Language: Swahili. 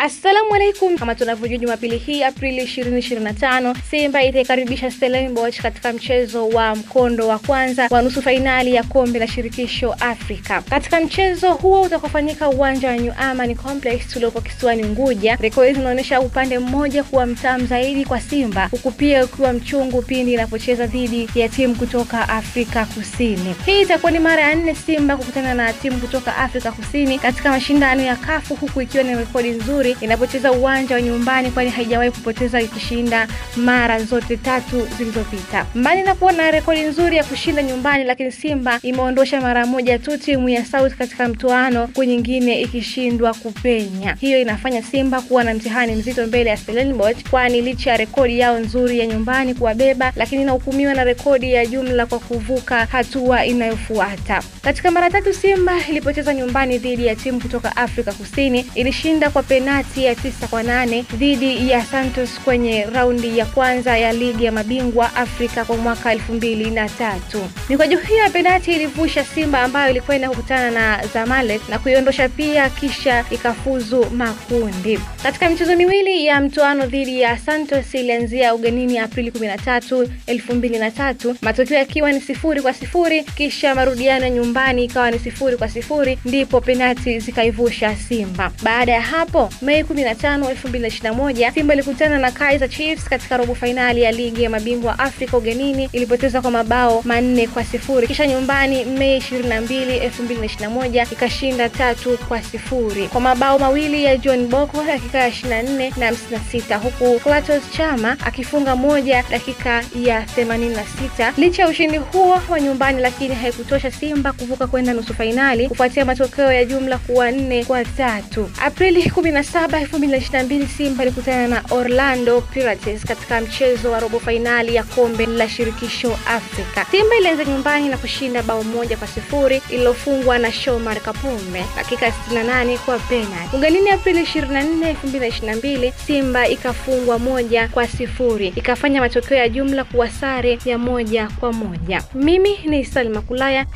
Assalamu alaikum. Kama tunavyojua Jumapili hii Aprili 2025, Simba itaikaribisha Stellenbosch katika mchezo wa mkondo wa kwanza wa nusu fainali ya kombe la shirikisho Afrika. Katika mchezo huo utakofanyika uwanja wa New Amaan Complex uliopo kisiwani Unguja, rekodi zinaonyesha upande mmoja kuwa mtamu zaidi kwa Simba, huku pia ukiwa mchungu pindi inapocheza dhidi ya timu kutoka Afrika Kusini. Hii itakuwa ni mara ya 4 Simba kukutana na timu kutoka Afrika Kusini katika mashindano ya CAF, huku ikiwa ni rekodi nzuri inapocheza uwanja wa nyumbani, kwani haijawahi kupoteza ikishinda mara zote 3 zilizopita. Mbali na kuwa na rekodi nzuri ya kushinda nyumbani, lakini Simba imeondosha mara moja tu timu ya South katika mtoano, huku nyingine ikishindwa kupenya. Hiyo inafanya Simba kuwa na mtihani mzito mbele ya Stellenbosch, kwani licha ya rekodi yao nzuri ya nyumbani kuwabeba, lakini inahukumiwa na rekodi ya jumla kwa kuvuka hatua inayofuata. Katika mara 3 Simba ilipocheza nyumbani dhidi ya timu kutoka Afrika Kusini, ilishinda kwa penati ya 9-8 dhidi ya Santos kwenye raundi ya kwanza ya ligi ya mabingwa Afrika kwa mwaka 2003. Mikwaju hiyo ya penati ilivusha Simba ambayo ilikwenda kukutana na Zamalek na kuiondosha pia, kisha ikafuzu makundi. Katika michezo miwili ya mtoano dhidi ya Santos ilianzia ugenini Aprili 13, 2003, matokeo yakiwa ni 0-0, kisha marudiano nyumbani ikawa ni 0-0, ndipo penati zikaivusha Simba. Baada ya hapo Mei 15, 2021, Simba ilikutana na Kaizer Chiefs katika robo finali ya ligi ya mabingwa Afrika ugenini, ilipoteza kwa mabao 4-0. Kisha nyumbani Mei 22, 2021, ikashinda 3-0 kwa mabao mawili ya John Boko dakika ya 24 na 56, huku Clatous Chama akifunga moja dakika ya 86. Licha ya ushindi huo wa nyumbani, lakini haikutosha Simba kuvuka kwenda nusu finali kufuatia matokeo ya jumla kuwa 4-3. Aprili 17, 2022, Simba ilikutana na Orlando Pirates katika mchezo wa robo finali ya kombe la shirikisho Afrika. Simba ilianza nyumbani na kushinda bao 1-0 ililofungwa na Shomari Kapombe dakika 68 kwa penalty. Ugenini Aprili 24, 2022, Simba ikafungwa 1-0, ikafanya matokeo ya jumla kuwa sare ya 1-1. Mimi ni Salma Kulaya.